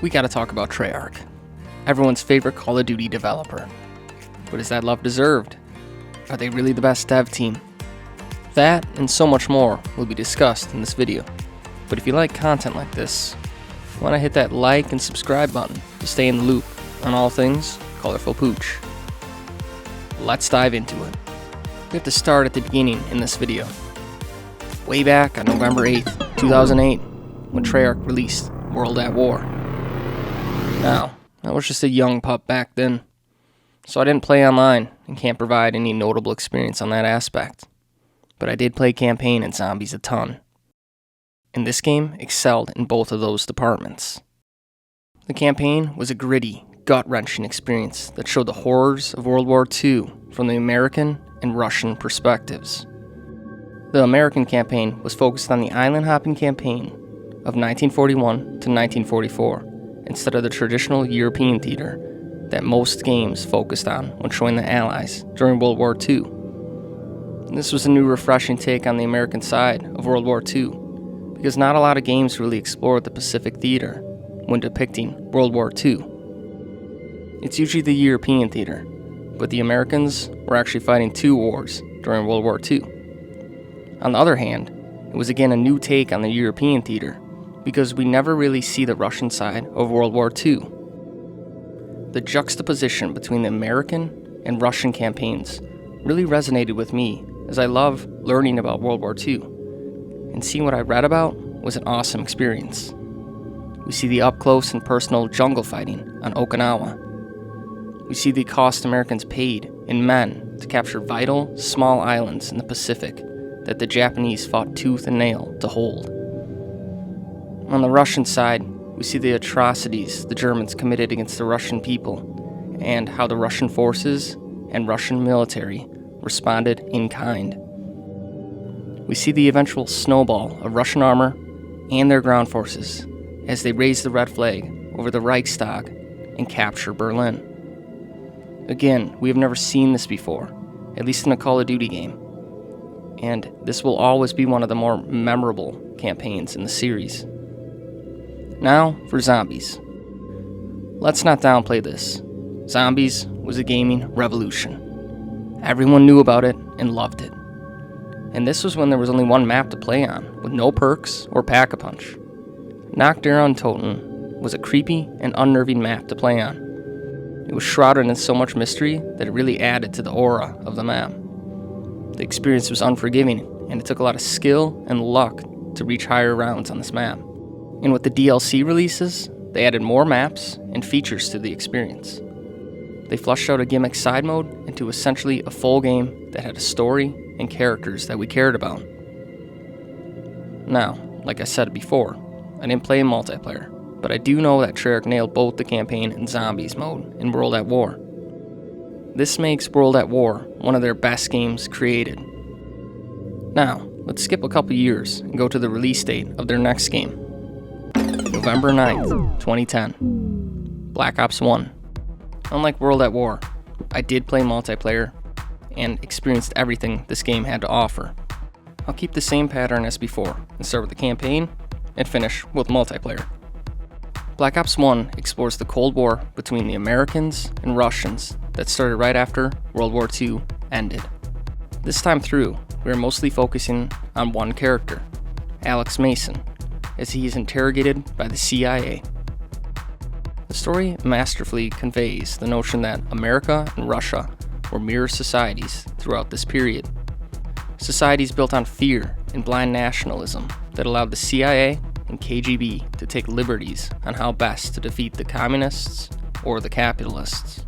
we gotta talk about Treyarch, everyone's favorite Call of Duty developer. But is that love deserved? Are they really the best dev team? That and so much more will be discussed in this video. But if you like content like this, you want to hit that like and subscribe button to stay in the loop on all things Colorful Pooch. Let's dive into it. We have to start at the beginning in this video. Way back on November 8th, 2008, when Treyarch released World at War. Now, I was just a young pup back then, so I didn't play online and can't provide any notable experience on that aspect. But I did play campaign and zombies a ton. And this game excelled in both of those departments. The campaign was a gritty, gut-wrenching experience that showed the horrors of World War II from the American and Russian perspectives. The American campaign was focused on the island-hopping campaign of 1941 to 1944, instead of the traditional European theater that most games focused on when showing the Allies during World War II. And this was a new refreshing take on the American side of World War II, because not a lot of games really explored the Pacific theater when depicting World War II. It's usually the European theater, but the Americans were actually fighting two wars during World War II. On the other hand, it was again a new take on the European theater, because we never really see the Russian side of World War II. The juxtaposition between the American and Russian campaigns really resonated with me, as I love learning about World War II, and seeing what I read about was an awesome experience. We see the up-close and personal jungle fighting on Okinawa. We see the cost Americans paid in men to capture vital, small islands in the Pacific that the Japanese fought tooth and nail to hold. On the Russian side, we see the atrocities the Germans committed against the Russian people, and how the Russian forces and Russian military responded in kind. We see the eventual snowball of Russian armor and their ground forces as they raise the red flag over the Reichstag and capture Berlin. Again, we have never seen this before, at least in a Call of Duty game, and this will always be one of the more memorable campaigns in the series. Now for zombies. Let's not downplay this. Zombies was a gaming revolution. Everyone knew about it and loved it. And this was when there was only one map to play on, with no perks or pack-a-punch. Nacht der Untoten was a creepy and unnerving map to play on. It was shrouded in so much mystery that it really added to the aura of the map. The experience was unforgiving, and it took a lot of skill and luck to reach higher rounds on this map. And with the DLC releases, they added more maps and features to the experience. They fleshed out a gimmick side mode into essentially a full game that had a story and characters that we cared about. Now, like I said before, I didn't play in multiplayer, but I do know that Treyarch nailed both the campaign and zombies mode in World at War. This makes World at War one of their best games created. Now, let's skip a couple years and go to the release date of their next game. November 9th, 2010. Black Ops 1. Unlike World at War, I did play multiplayer and experienced everything this game had to offer. I'll keep the same pattern as before and start with the campaign and finish with multiplayer. Black Ops 1 explores the Cold War between the Americans and Russians that started right after World War II ended. This time through, we are mostly focusing on one character, Alex Mason, as he is interrogated by the CIA. The story masterfully conveys the notion that America and Russia were mirror societies throughout this period. Societies built on fear and blind nationalism that allowed the CIA and KGB to take liberties on how best to defeat the communists or the capitalists.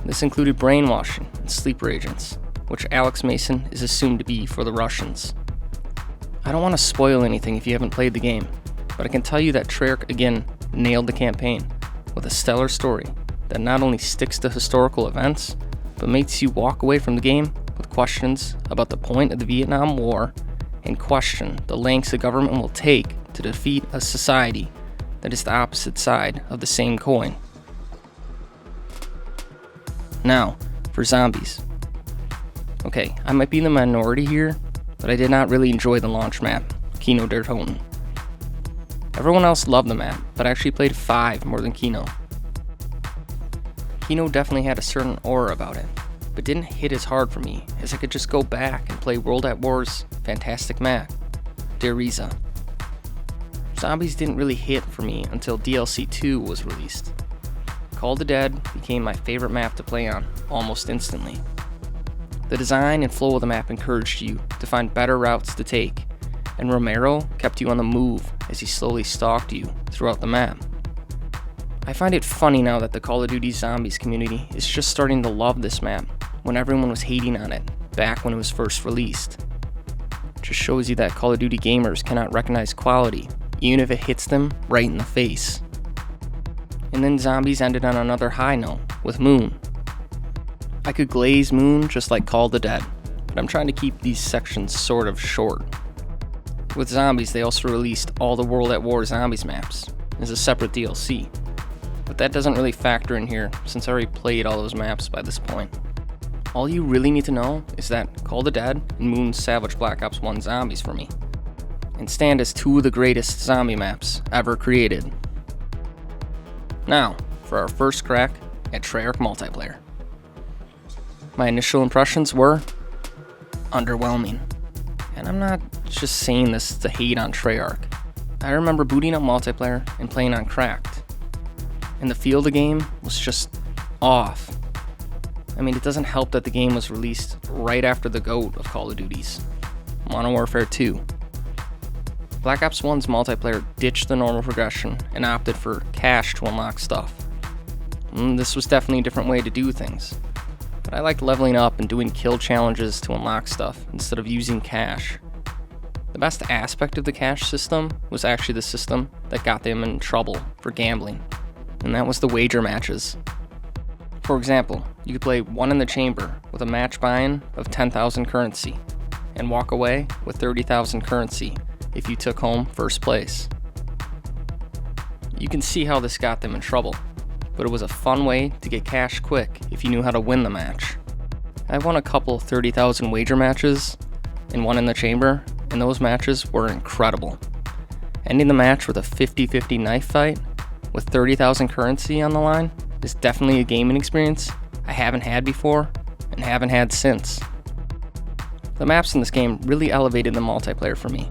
This included brainwashing and sleeper agents, which Alex Mason is assumed to be for the Russians. I don't want to spoil anything if you haven't played the game, but I can tell you that Treyarch again nailed the campaign with a stellar story that not only sticks to historical events, but makes you walk away from the game with questions about the point of the Vietnam War and question the lengths the government will take to defeat a society that is the opposite side of the same coin. Now, for zombies. Okay, I might be in the minority here, but I did not really enjoy the launch map, Kino der Toten. Everyone else loved the map, but I actually played 5 more than Kino. Kino definitely had a certain aura about it, but didn't hit as hard for me, as I could just go back and play World at War's fantastic map, Deriza. Zombies didn't really hit for me until DLC 2 was released. Call of the Dead became my favorite map to play on almost instantly. The design and flow of the map encouraged you to find better routes to take, and Romero kept you on the move as he slowly stalked you throughout the map. I find it funny now that the Call of Duty Zombies community is just starting to love this map when everyone was hating on it back when it was first released. It just shows you that Call of Duty gamers cannot recognize quality, even if it hits them right in the face. And then Zombies ended on another high note with Moon. I could glaze Moon just like Call of the Dead, but I'm trying to keep these sections sort of short. With Zombies, they also released all the World at War Zombies maps as a separate DLC, but that doesn't really factor in here since I already played all those maps by this point. All you really need to know is that Call of the Dead and Moon's Savage Black Ops 1 Zombies for me, and stand as 2 of the greatest zombie maps ever created. Now, for our first crack at Treyarch multiplayer. My initial impressions were underwhelming. And I'm not just saying this to hate on Treyarch. I remember booting up multiplayer and playing on Cracked, and the feel of the game was just off. I mean, it doesn't help that the game was released right after the GOAT of Call of Duties, Modern Warfare 2. Black Ops 1's multiplayer ditched the normal progression and opted for cash to unlock stuff. This was definitely a different way to do things, but I liked leveling up and doing kill challenges to unlock stuff instead of using cash. The best aspect of the cash system was actually the system that got them in trouble for gambling, and that was the wager matches. For example, you could play One in the Chamber with a match buy-in of 10,000 currency, and walk away with 30,000 currency if you took home first place. You can see how this got them in trouble, but it was a fun way to get cash quick if you knew how to win the match. I won a couple 30,000 wager matches and One in the Chamber, and those matches were incredible. Ending the match with a 50-50 knife fight with 30,000 currency on the line is definitely a gaming experience I haven't had before and haven't had since. The maps in this game really elevated the multiplayer for me,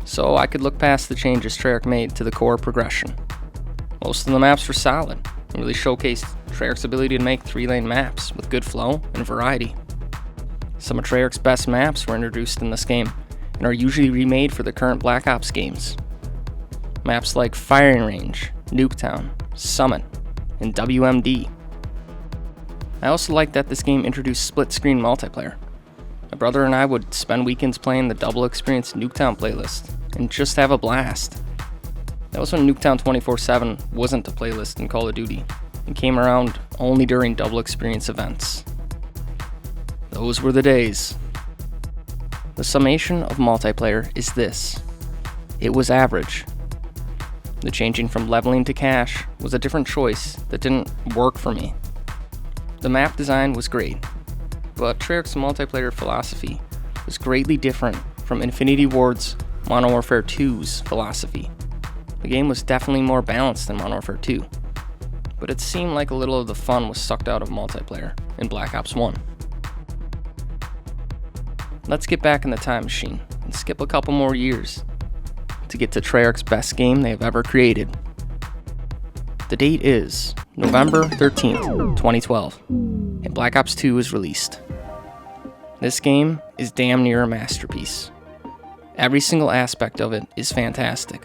so I could look past the changes Treyarch made to the core progression. Most of the maps were solid and really showcased Treyarch's ability to make 3-lane maps with good flow and variety. Some of Treyarch's best maps were introduced in this game and are usually remade for the current Black Ops games. Maps like Firing Range, Nuketown, Summit, and WMD. I also like that this game introduced split-screen multiplayer. My brother and I would spend weekends playing the Double Experience Nuketown playlist and just have a blast. That was when Nuketown 24/7 wasn't a playlist in Call of Duty and came around only during Double Experience events. Those were the days. The summation of multiplayer is this: it was average. The changing from leveling to cash was a different choice that didn't work for me. The map design was great, but Treyarch's multiplayer philosophy was greatly different from Infinity Ward's Modern Warfare 2's philosophy. The game was definitely more balanced than Modern Warfare 2, but it seemed like a little of the fun was sucked out of multiplayer in Black Ops 1. Let's get back in the time machine and skip a couple more years to get to Treyarch's best game they have ever created. The date is November 13th, 2012, and Black Ops 2 is released. This game is damn near a masterpiece. Every single aspect of it is fantastic.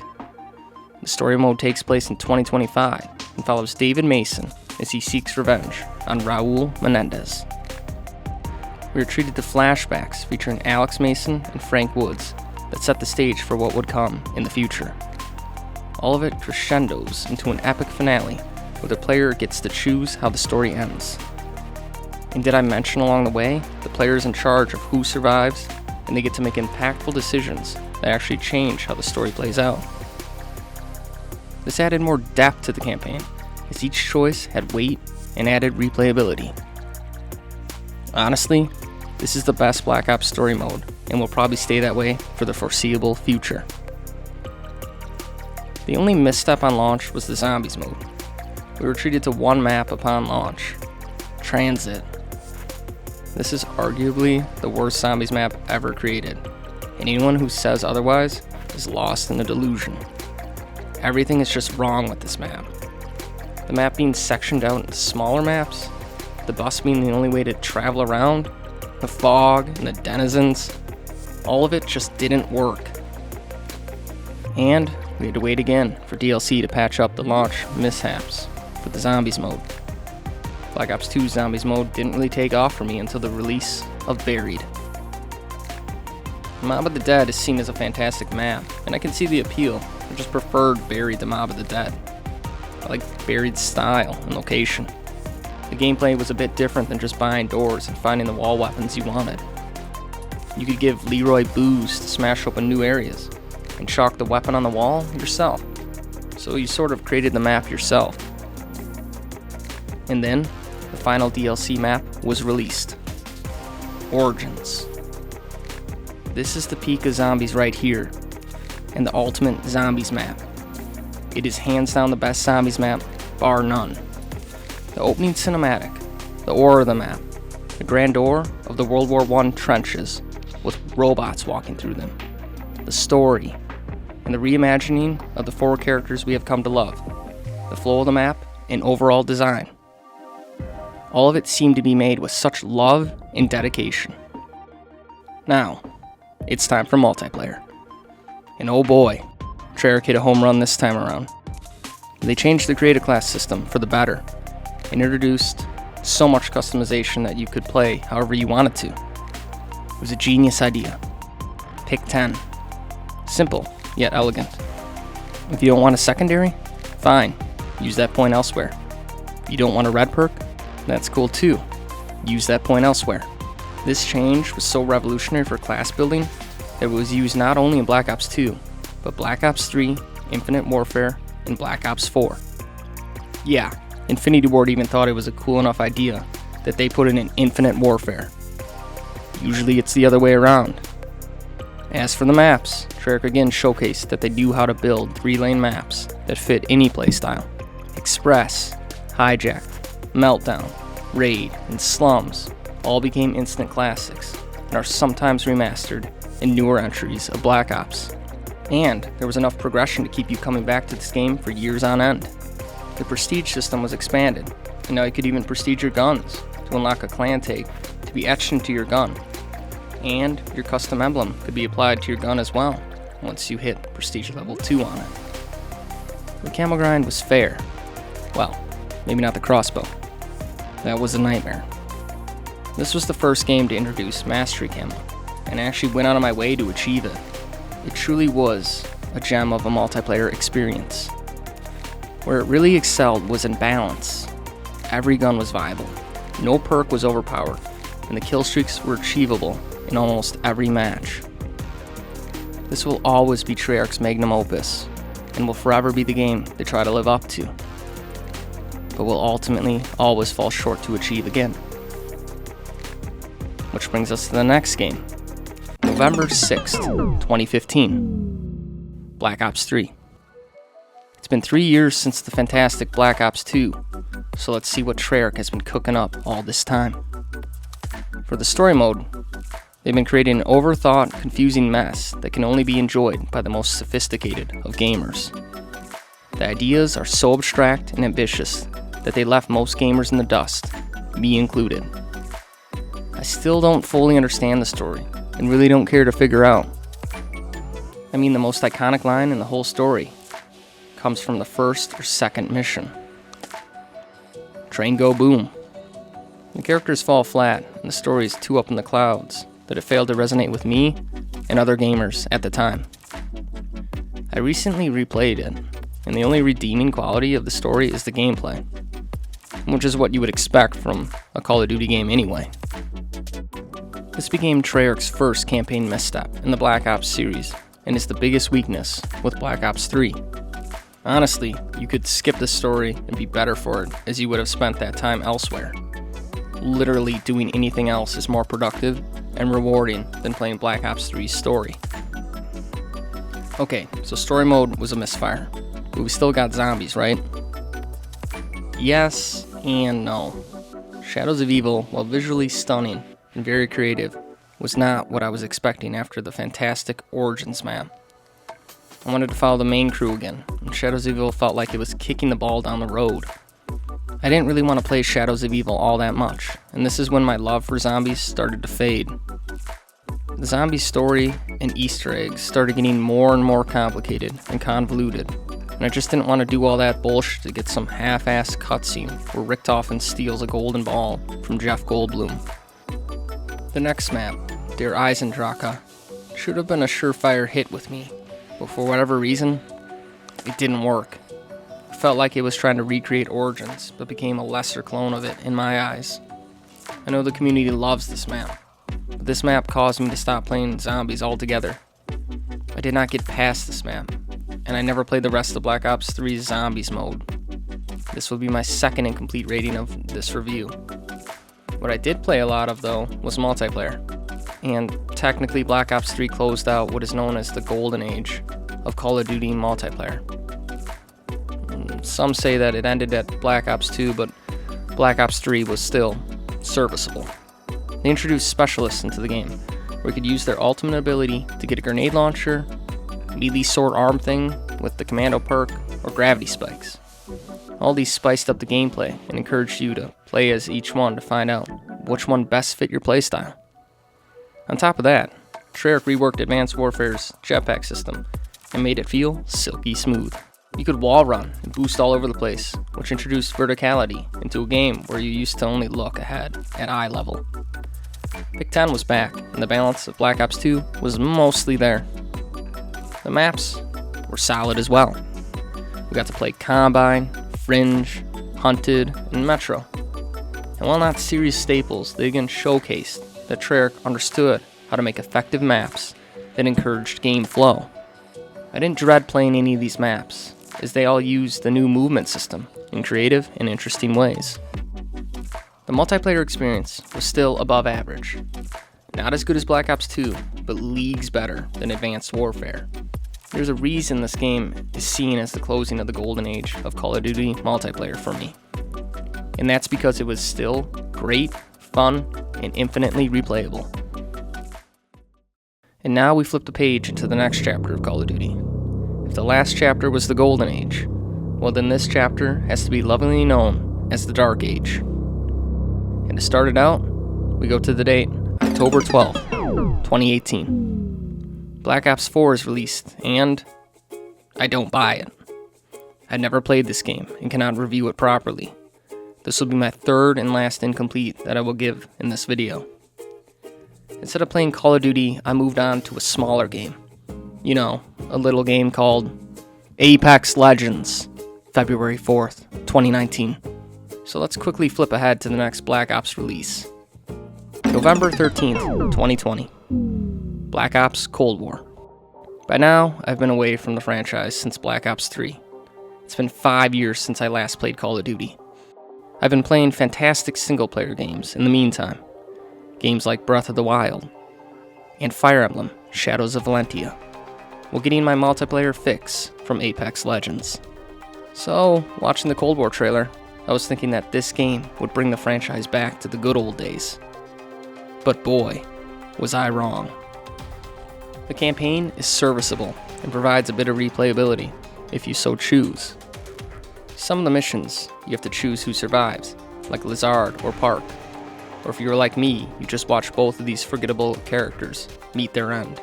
The story mode takes place in 2025 and follows David Mason as he seeks revenge on Raul Menendez. We are treated to flashbacks featuring Alex Mason and Frank Woods that set the stage for what would come in the future. All of it crescendos into an epic finale where the player gets to choose how the story ends. And did I mention along the way, the player is in charge of who survives, and they get to make impactful decisions that actually change how the story plays out. This added more depth to the campaign, as each choice had weight and added replayability. Honestly, this is the best Black Ops story mode, and will probably stay that way for the foreseeable future. The only misstep on launch was the zombies mode. We were treated to one map upon launch, Transit. This is arguably the worst zombies map ever created, and anyone who says otherwise is lost in a delusion. Everything is just wrong with this map. The map being sectioned out into smaller maps, the bus being the only way to travel around, the fog and the denizens, all of it just didn't work. And we had to wait again for DLC to patch up the launch mishaps for the zombies mode. Black Ops 2 zombies mode didn't really take off for me until the release of Buried. Mob of the Dead is seen as a fantastic map, and I can see the appeal. I just preferred Buried to Mob of the Dead. I like Buried's style and location. The gameplay was a bit different than just buying doors and finding the wall weapons you wanted. You could give Leroy booze to smash open new areas, and chalk the weapon on the wall yourself. So you sort of created the map yourself. And then, the final DLC map was released. Origins. This is the peak of zombies right here, and the ultimate zombies map. It is hands down the best zombies map, bar none. The opening cinematic, the aura of the map, the grandeur of the World War I trenches with robots walking through them, the story, and the reimagining of the 4 characters we have come to love, the flow of the map, and overall design. All of it seemed to be made with such love and dedication. Now, it's time for multiplayer. And oh boy, Treyarch hit a home run this time around. They changed the creative class system for the better, and introduced so much customization that you could play however you wanted to. It was a genius idea. Pick 10. Simple, yet elegant. If you don't want a secondary, fine, use that point elsewhere. If you don't want a red perk, that's cool too. Use that point elsewhere. This change was so revolutionary for class building that it was used not only in Black Ops 2, but Black Ops 3, Infinite Warfare, and Black Ops 4. Yeah, Infinity Ward even thought it was a cool enough idea that they put it in Infinite Warfare. Usually it's the other way around. As for the maps, Treyarch again showcased that they knew how to build 3-lane maps that fit any playstyle. Express, Hijack, Meltdown, Raid, and Slums all became instant classics and are sometimes remastered in newer entries of Black Ops. And there was enough progression to keep you coming back to this game for years on end. The prestige system was expanded, and now you could even prestige your guns to unlock a clan tag to be etched into your gun. And your custom emblem could be applied to your gun as well once you hit prestige level 2 on it. The camo grind was fair. Well, maybe not the crossbow. That was a nightmare. This was the first game to introduce Mastery Camo, and I actually went out of my way to achieve it. It truly was a gem of a multiplayer experience. Where it really excelled was in balance. Every gun was viable, no perk was overpowered, and the kill streaks were achievable in almost every match. This will always be Treyarch's magnum opus, and will forever be the game they try to live up to, but will ultimately always fall short to achieve again. Which brings us to the next game. November 6th, 2015. Black Ops 3. It's been 3 years since the fantastic Black Ops 2, so let's see what Treyarch has been cooking up all this time. For the story mode, they've been creating an overthought, confusing mess that can only be enjoyed by the most sophisticated of gamers. The ideas are so abstract and ambitious that they left most gamers in the dust, me included. I still don't fully understand the story, and really don't care to figure out. I mean, the most iconic line in the whole story comes from the first or second mission. Train go boom. The characters fall flat, and the story is too up in the clouds that it failed to resonate with me and other gamers at the time. I recently replayed it, and the only redeeming quality of the story is the gameplay, which is what you would expect from a Call of Duty game anyway. This became Treyarch's first campaign misstep in the Black Ops series, and is the biggest weakness with Black Ops 3. Honestly, you could skip the story and be better for it, as you would have spent that time elsewhere. Literally doing anything else is more productive and rewarding than playing Black Ops 3's story. Okay, so story mode was a misfire. but we still got zombies, right? Yes and no. Shadows of Evil, while visually stunning and very creative, was not what I was expecting after the fantastic Origins map. I wanted to follow the main crew again, and Shadows of Evil felt like it was kicking the ball down the road. I didn't really want to play Shadows of Evil all that much, and this is when my love for zombies started to fade. The zombie story and Easter eggs started getting more and more complicated and convoluted, and I just didn't want to do all that bullshit to get some half-assed cutscene where Richtofen steals a golden ball from Jeff Goldblum. The next map, Der Eisendrache, should have been a surefire hit with me, but for whatever reason, it didn't work. It felt like it was trying to recreate Origins, but became a lesser clone of it in my eyes. I know the community loves this map, but this map caused me to stop playing zombies altogether. I did not get past this map, and I never played the rest of Black Ops 3's Zombies mode. This will be my second incomplete rating of this review. What I did play a lot of, though, was multiplayer, and technically Black Ops 3 closed out what is known as the golden age of Call of Duty multiplayer. Some say that it ended at Black Ops 2, but Black Ops 3 was still serviceable. They introduced specialists into the game, where you could use their ultimate ability to get a grenade launcher, melee sword arm thing with the commando perk, or gravity spikes. All these spiced up the gameplay and encouraged you to play as each one to find out which one best fit your playstyle. On top of that, Treyarch reworked Advanced Warfare's jetpack system and made it feel silky smooth. You could wall run and boost all over the place, which introduced verticality into a game where you used to only look ahead at eye level. Pick 10 was back, and the balance of Black Ops 2 was mostly there. The maps were solid as well. We got to play Combine, Fringe, Hunted, and Metro. And while not series staples, they again showcased that Treyarch understood how to make effective maps that encouraged game flow. I didn't dread playing any of these maps, as they all used the new movement system in creative and interesting ways. The multiplayer experience was still above average. Not as good as Black Ops 2, but leagues better than Advanced Warfare. There's a reason this game is seen as the closing of the golden age of Call of Duty multiplayer for me. And that's because it was still great, fun, and infinitely replayable. And now we flip the page into the next chapter of Call of Duty. If the last chapter was the golden age, well then this chapter has to be lovingly known as the dark age. And to start it out, we go to the date, October 12th, 2018. Black Ops 4 is released, and I don't buy it. I've never played this game and cannot review it properly. This will be my third and last incomplete that I will give in this video. Instead of playing Call of Duty, I moved on to a smaller game. You know, a little game called Apex Legends, February 4th, 2019. So let's quickly flip ahead to the next Black Ops release. November 13th, 2020. Black Ops Cold War. By now, I've been away from the franchise since Black Ops 3. It's been 5 years since I last played Call of Duty. I've been playing fantastic single-player games in the meantime. Games like Breath of the Wild and Fire Emblem Shadows of Valentia, while getting my multiplayer fix from Apex Legends. So, watching the Cold War trailer, I was thinking that this game would bring the franchise back to the good old days. But boy, was I wrong. The campaign is serviceable and provides a bit of replayability, if you so choose. Some of the missions, you have to choose who survives, like Lazard or Park. Or if you're like me, you just watch both of these forgettable characters meet their end.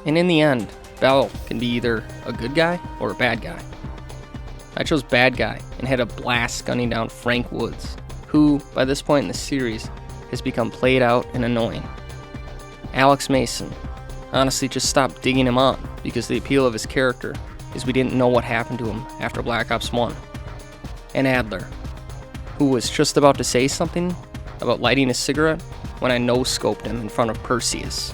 And in the end, Bell can be either a good guy or a bad guy. I chose bad guy and had a blast gunning down Frank Woods, who, by this point in the series, has become played out and annoying. Alex Mason, honestly just stopped digging him up because the appeal of his character is we didn't know what happened to him after Black Ops 1. And Adler, who was just about to say something about lighting a cigarette when I no-scoped him in front of Perseus.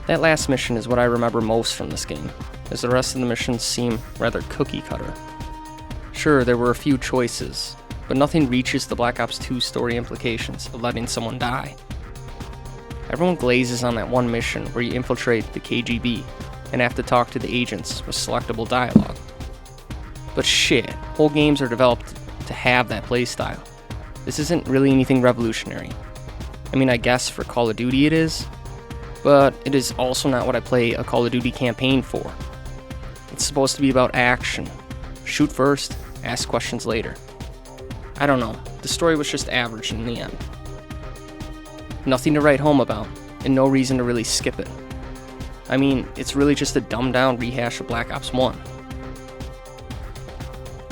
That last mission is what I remember most from this game, as the rest of the missions seem rather cookie-cutter. Sure, there were a few choices, but nothing reaches the Black Ops 2 story implications of letting someone die. Everyone glazes on that one mission where you infiltrate the KGB and have to talk to the agents with selectable dialogue. But shit, whole games are developed to have that playstyle. This isn't really anything revolutionary. I mean, I guess for Call of Duty it is, but it is also not what I play a Call of Duty campaign for. It's supposed to be about action. Shoot first, ask questions later. I don't know, the story was just average in the end. Nothing to write home about, and no reason to really skip it. I mean, it's really just a dumbed down rehash of Black Ops 1.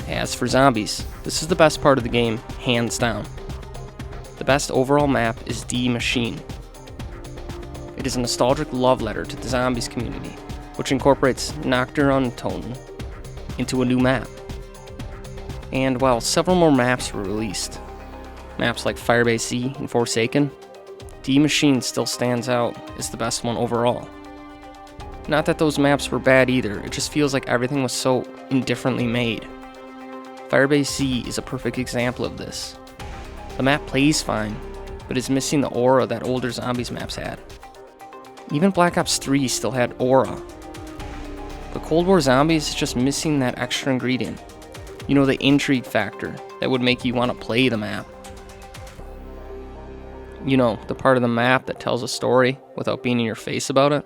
As for zombies, this is the best part of the game, hands down. The best overall map is D Machine. It is a nostalgic love letter to the zombies community, which incorporates Nocturne Tone into a new map. And while several more maps were released, maps like Firebase Z and Forsaken, D Machine still stands out as the best one overall. Not that those maps were bad either, it just feels like everything was so indifferently made. Firebase Z is a perfect example of this. The map plays fine, but is missing the aura that older zombies maps had. Even Black Ops 3 still had aura. But Cold War Zombies is just missing that extra ingredient. You know, the intrigue factor that would make you want to play the map. You know, the part of the map that tells a story without being in your face about it.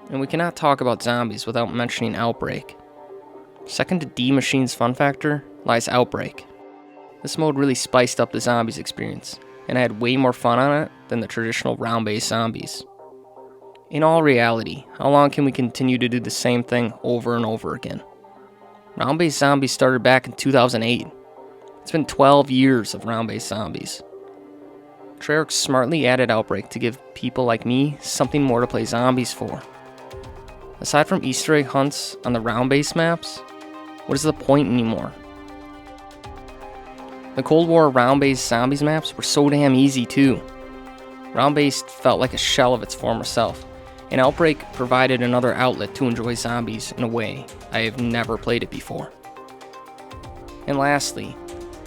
And we cannot talk about zombies without mentioning Outbreak. Second to D Machine's fun factor lies Outbreak. This mode really spiced up the zombies experience, and I had way more fun on it than the traditional round-based zombies. In all reality, how long can we continue to do the same thing over and over again? Round-based zombies started back in 2008. It's been 12 years of round-based zombies. Treyarch smartly added Outbreak to give people like me something more to play zombies for. Aside from Easter egg hunts on the round-based maps, what is the point anymore? The Cold War round-based zombies maps were so damn easy too. Round-based felt like a shell of its former self, and Outbreak provided another outlet to enjoy zombies in a way I have never played it before. And lastly,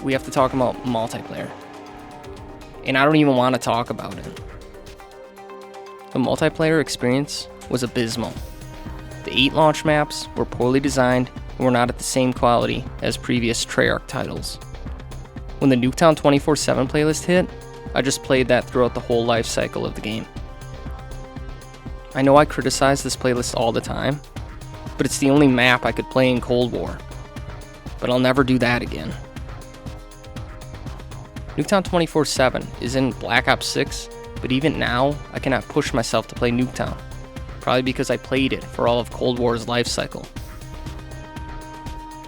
we have to talk about multiplayer. And I don't even want to talk about it. The multiplayer experience was abysmal. The 8 launch maps were poorly designed and were not at the same quality as previous Treyarch titles. When the Nuketown 24/7 playlist hit, I just played that throughout the whole life cycle of the game. I know I criticize this playlist all the time, but it's the only map I could play in Cold War. But I'll never do that again. Nuketown 24/7 is in Black Ops 6, but even now, I cannot push myself to play Nuketown. Probably because I played it for all of Cold War's life cycle.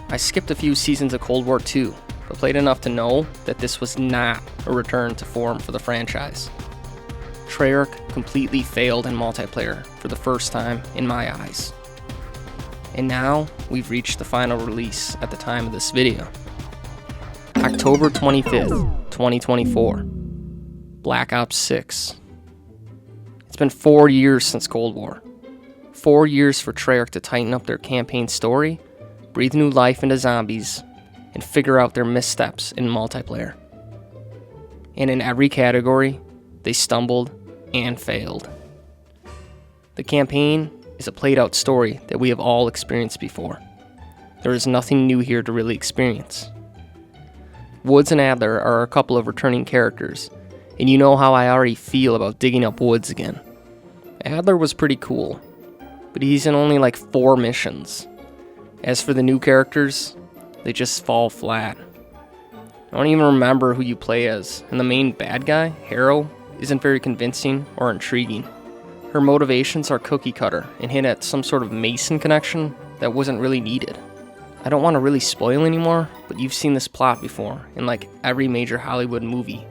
I skipped a few seasons of Cold War 2, but played enough to know that this was not a return to form for the franchise. Treyarch completely failed in multiplayer for the first time in my eyes. And now, we've reached the final release at the time of this video. October 25th, 2024. Black Ops 6. It's been 4 years since Cold War. 4 years for Treyarch to tighten up their campaign story, breathe new life into zombies, and figure out their missteps in multiplayer. And in every category, they stumbled and failed. The campaign is a played out story that we have all experienced before. There is nothing new here to really experience. Woods and Adler are a couple of returning characters, and you know how I already feel about digging up Woods again. Adler was pretty cool, but he's in only like 4 missions. As for the new characters, they just fall flat. I don't even remember who you play as, and the main bad guy, Harrow, isn't very convincing or intriguing. Her motivations are cookie cutter and hint at some sort of Mason connection that wasn't really needed. I don't want to really spoil anymore, but you've seen this plot before in like every major Hollywood movie.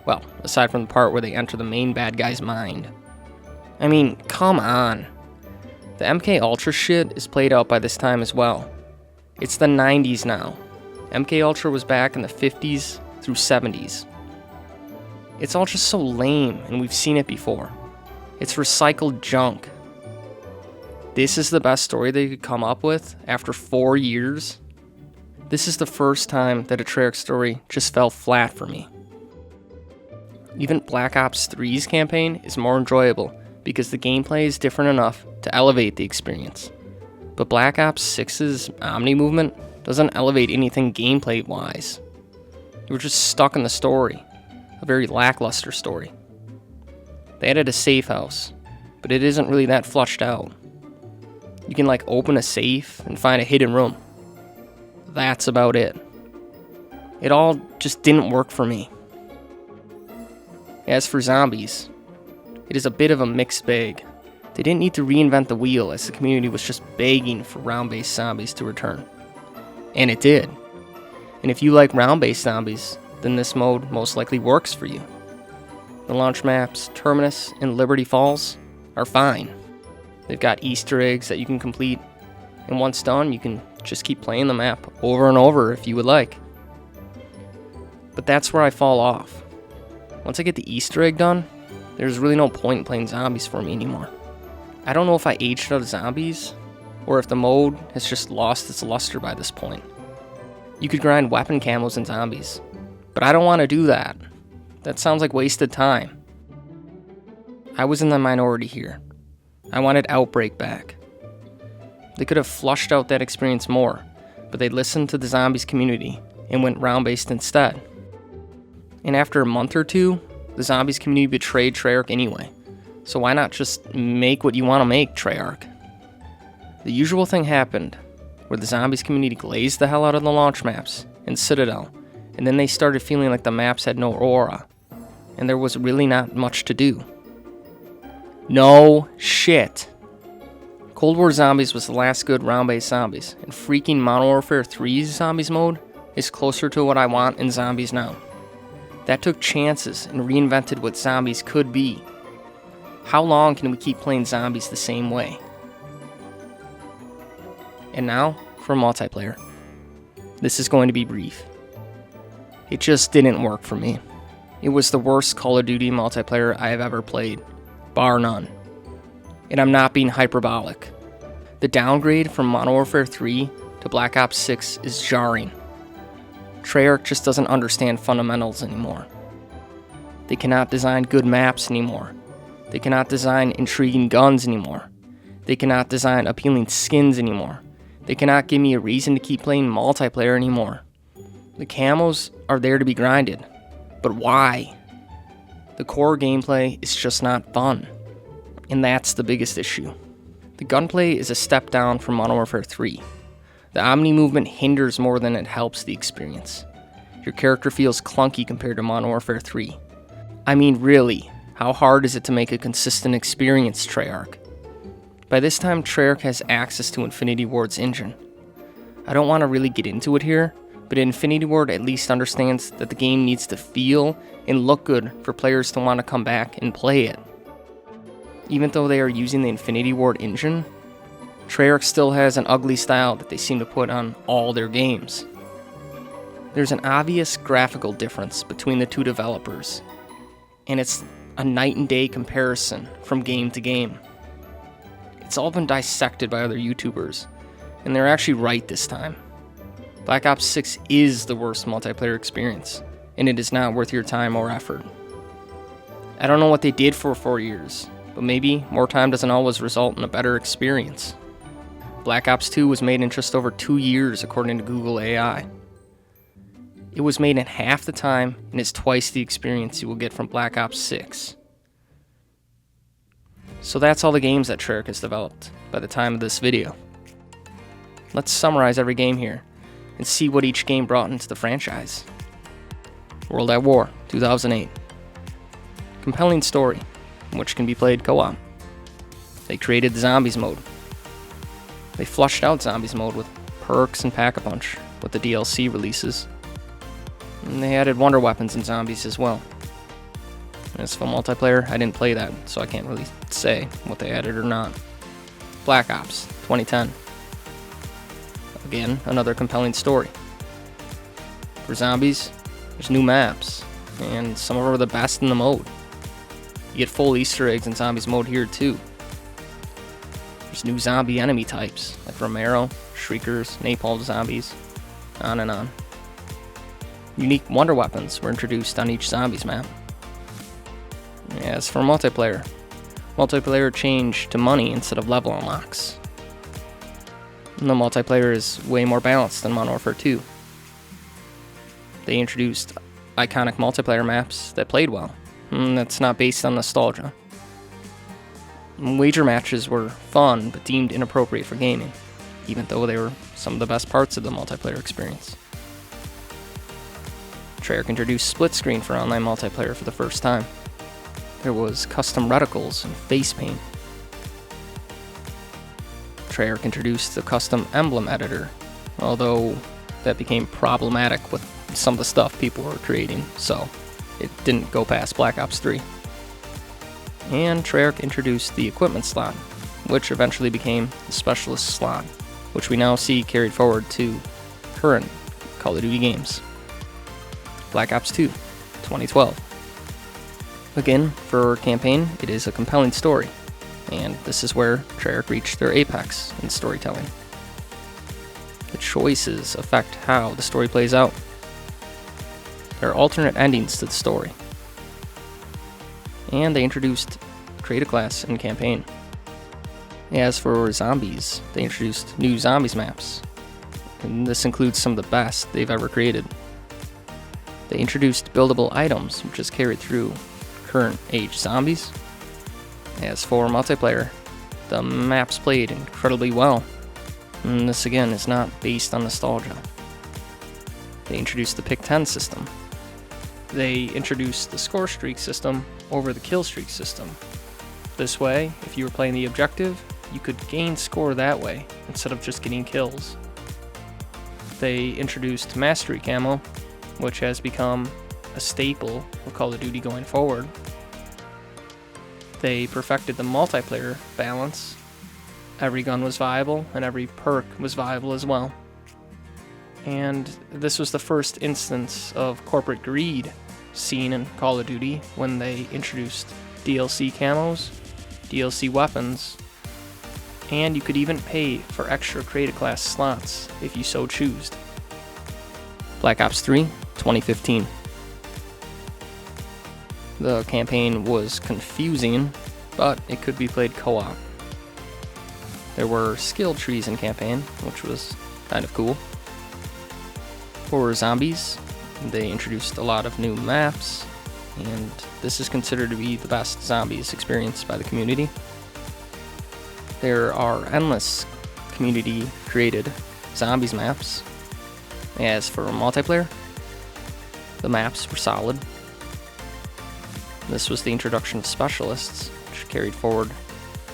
Well, aside from the part where they enter the main bad guy's mind. I mean, come on. The MK Ultra shit is played out by this time as well. It's the 90s now. MK Ultra was back in the 50s through 70s. It's all just so lame, and we've seen it before. It's recycled junk. This is the best story they could come up with after 4 years? This is the first time that a Treyarch story just fell flat for me. Even Black Ops 3's campaign is more enjoyable because the gameplay is different enough to elevate the experience. But Black Ops 6's Omni movement doesn't elevate anything gameplay-wise. You were just stuck in the story, a very lackluster story. They added a safe house, but it isn't really that fleshed out. You can open a safe and find a hidden room. That's about it. It all just didn't work for me. As for zombies, it is a bit of a mixed bag. They didn't need to reinvent the wheel, as the community was just begging for round-based zombies to return. And it did. And if you like round-based zombies, then this mode most likely works for you. The launch maps, Terminus and Liberty Falls, are fine. They've got Easter eggs that you can complete, and once done, you can just keep playing the map over and over if you would like. But that's where I fall off. Once I get the Easter egg done, there's really no point in playing zombies for me anymore. I don't know if I aged out of zombies, or if the mode has just lost its luster by this point. You could grind weapon camos in zombies, but I don't want to do that. That sounds like wasted time. I was in the minority here. I wanted Outbreak back. They could have flushed out that experience more, but they listened to the zombies community and went round-based instead. And after a month or two, the zombies community betrayed Treyarch anyway. So why not just make what you want to make, Treyarch? The usual thing happened, where the zombies community glazed the hell out of the launch maps and Citadel, and then they started feeling like the maps had no aura, and there was really not much to do. No shit. Cold War Zombies was the last good round-based zombies, and freaking Modern Warfare 3's zombies mode is closer to what I want in zombies now. That took chances and reinvented what zombies could be. How long can we keep playing zombies the same way? And now, for multiplayer. This is going to be brief. It just didn't work for me. It was the worst Call of Duty multiplayer I have ever played, bar none. And I'm not being hyperbolic. The downgrade from Modern Warfare 3 to Black Ops 6 is jarring. Treyarch just doesn't understand fundamentals anymore. They cannot design good maps anymore. They cannot design intriguing guns anymore. They cannot design appealing skins anymore. They cannot give me a reason to keep playing multiplayer anymore. The camos are there to be grinded, but why? The core gameplay is just not fun, and that's the biggest issue. The gunplay is a step down from Modern Warfare 3. The Omni movement hinders more than it helps the experience. Your character feels clunky compared to Modern Warfare 3. I mean, really, how hard is it to make a consistent experience, Treyarch? By this time, Treyarch has access to Infinity Ward's engine. I don't want to really get into it here, but Infinity Ward at least understands that the game needs to feel and look good for players to want to come back and play it. Even though they are using the Infinity Ward engine, Treyarch still has an ugly style that they seem to put on all their games. There's an obvious graphical difference between the two developers, and it's a night and day comparison from game to game. It's all been dissected by other YouTubers, and they're actually right this time. Black Ops 6 is the worst multiplayer experience, and it is not worth your time or effort. I don't know what they did for 4 years, but maybe more time doesn't always result in a better experience. Black Ops 2 was made in just over 2 years according to Google AI. It was made in half the time and is twice the experience you will get from Black Ops 6. So that's all the games that Treyarch has developed by the time of this video. Let's summarize every game here and see what each game brought into the franchise. World at War, 2008. Compelling story, which can be played co-op. They created the Zombies mode. They flushed out Zombies mode with perks and Pack-a-Punch with the DLC releases. And they added wonder weapons in Zombies as well. As for multiplayer, I didn't play that, so I can't really say what they added or not. Black Ops, 2010. Again, another compelling story. For Zombies, there's new maps, and some of them are the best in the mode. You get full Easter eggs in Zombies mode here too. There's new zombie enemy types, like Romero, Shriekers, Napalm Zombies, on and on. Unique wonder weapons were introduced on each Zombies map. As for multiplayer, multiplayer changed to money instead of level unlocks. And the multiplayer is way more balanced than Modern Warfare 2. They introduced iconic multiplayer maps that played well, and that's not based on nostalgia. Wager matches were fun, but deemed inappropriate for gaming, even though they were some of the best parts of the multiplayer experience. Treyarch introduced split screen for online multiplayer for the first time. There was custom reticles and face paint. Treyarch introduced the custom emblem editor, although that became problematic with some of the stuff people were creating, so it didn't go past Black Ops 3. And Treyarch introduced the equipment slot, which eventually became the specialist slot, which we now see carried forward to current Call of Duty games. Black Ops 2, 2012. Again, for campaign, it is a compelling story, and this is where Treyarch reached their apex in storytelling. The choices affect how the story plays out. There are alternate endings to the story. And they introduced Create a Class in campaign. As for zombies, they introduced new zombies maps, and this includes some of the best they've ever created. They introduced buildable items, which is carried through current age zombies. As for multiplayer, the maps played incredibly well, and this again is not based on nostalgia. They introduced the Pick 10 system. They introduced the score streak system over the kill streak system. This way, if you were playing the objective, you could gain score that way instead of just getting kills. They introduced mastery camo, which has become a staple of Call of Duty going forward. They perfected the multiplayer balance. Every gun was viable, and every perk was viable as well. And this was the first instance of corporate greed seen in Call of Duty when they introduced DLC camos, DLC weapons, and you could even pay for extra Create a Class slots if you so choose. Black Ops 3, 2015. The campaign was confusing, but it could be played co-op. There were skill trees in campaign, which was kind of cool. For zombies, they introduced a lot of new maps, and this is considered to be the best zombies experience by the community. There are endless community-created zombies maps. As for multiplayer, the maps were solid. This was the introduction of specialists, which carried forward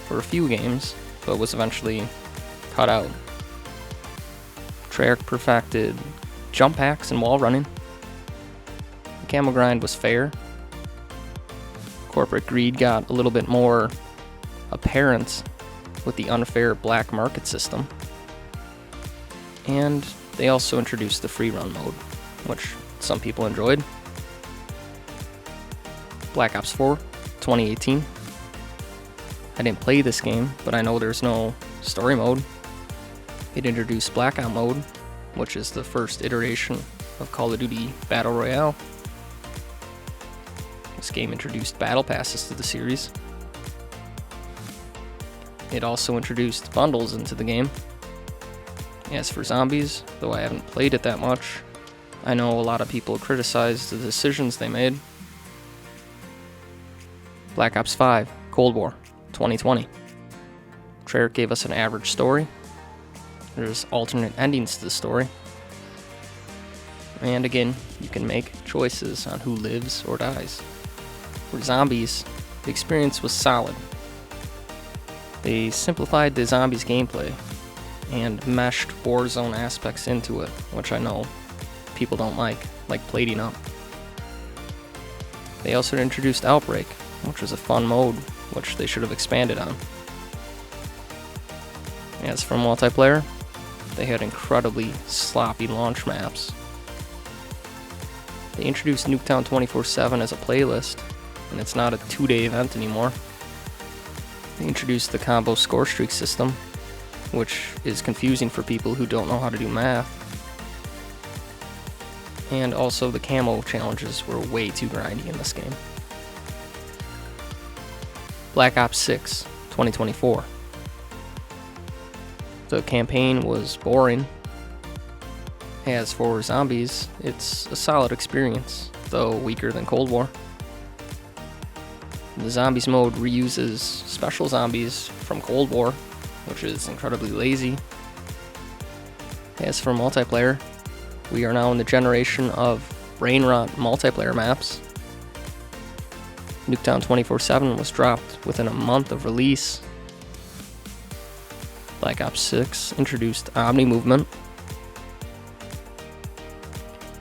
for a few games, but was eventually cut out. Treyarch perfected jump hacks and wall running. The camo grind was fair. Corporate greed got a little bit more apparent with the unfair black market system. And they also introduced the free run mode, which some people enjoyed. Black Ops 4, 2018. I didn't play this game, but I know there's no story mode. It introduced Blackout mode, which is the first iteration of Call of Duty Battle Royale. This game introduced battle passes to the series. It also introduced bundles into the game. As for zombies, though I haven't played it that much, I know a lot of people criticized the decisions they made. Black Ops 5, Cold War, 2020. Treyarch gave us an average story. There's alternate endings to the story. And again, you can make choices on who lives or dies. For zombies, the experience was solid. They simplified the zombies gameplay and meshed Warzone aspects into it, which I know people don't like plating up. They also introduced Outbreak, which was a fun mode, which they should have expanded on. As for multiplayer, they had incredibly sloppy launch maps. They introduced Nuketown 24/7 as a playlist, and it's not a 2-day event anymore. They introduced the combo score streak system, which is confusing for people who don't know how to do math. And also the camo challenges were way too grindy in this game. Black Ops 6, 2024. The campaign was boring. As for zombies, it's a solid experience, though weaker than Cold War. The zombies mode reuses special zombies from Cold War, which is incredibly lazy. As for multiplayer, we are now in the generation of brain rot multiplayer maps. Nuketown 24/7 was dropped within a month of release. Black Ops 6 introduced Omni movement.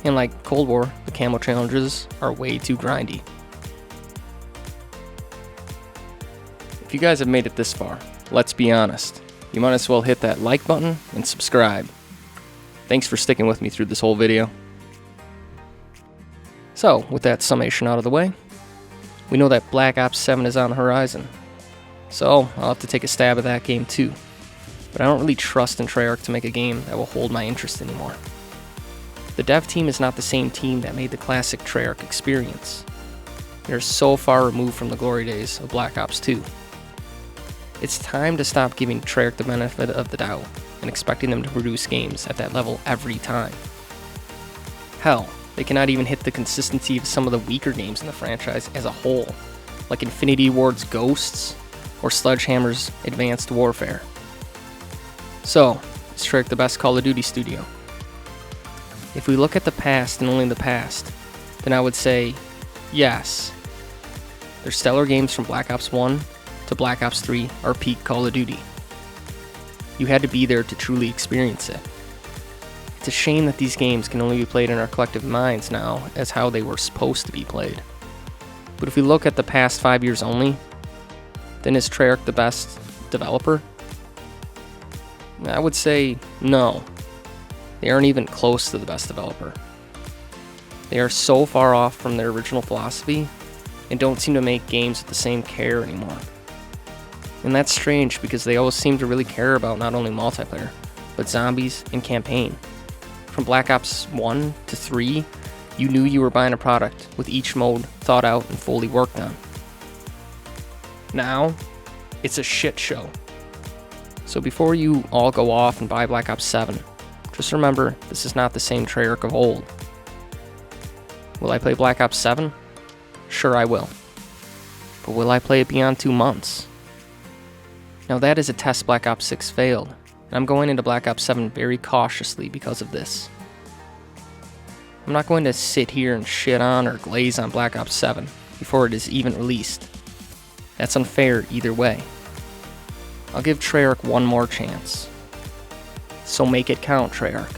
And like Cold War, the camo challenges are way too grindy. If you guys have made it this far, let's be honest, you might as well hit that like button and subscribe. Thanks for sticking with me through this whole video. So, with that summation out of the way, we know that Black Ops 7 is on the horizon. So, I'll have to take a stab at that game too. But I don't really trust in Treyarch to make a game that will hold my interest anymore. The dev team is not the same team that made the classic Treyarch experience. They're so far removed from the glory days of Black Ops 2. It's time to stop giving Treyarch the benefit of the doubt and expecting them to produce games at that level every time. Hell, they cannot even hit the consistency of some of the weaker games in the franchise as a whole, like Infinity Ward's Ghosts or Sledgehammer's Advanced Warfare. So, is Treyarch the best Call of Duty studio? If we look at the past and only the past, then I would say yes. Their stellar games from Black Ops 1 to Black Ops 3 are peak Call of Duty. You had to be there to truly experience it. It's a shame that these games can only be played in our collective minds now as how they were supposed to be played. But if we look at the past 5 years only, then is Treyarch the best developer? I would say no. They aren't even close to the best developer. They are so far off from their original philosophy and don't seem to make games with the same care anymore. And that's strange because they always seem to really care about not only multiplayer, but zombies and campaign. From Black Ops 1 to 3, you knew you were buying a product with each mode thought out and fully worked on. Now, it's a shit show. So before you all go off and buy Black Ops 7, just remember this is not the same Treyarch of old. Will I play Black Ops 7? Sure I will. But will I play it beyond 2 months? Now that is a test Black Ops 6 failed, and I'm going into Black Ops 7 very cautiously because of this. I'm not going to sit here and shit on or glaze on Black Ops 7 before it is even released. That's unfair either way. I'll give Treyarch one more chance. So make it count, Treyarch.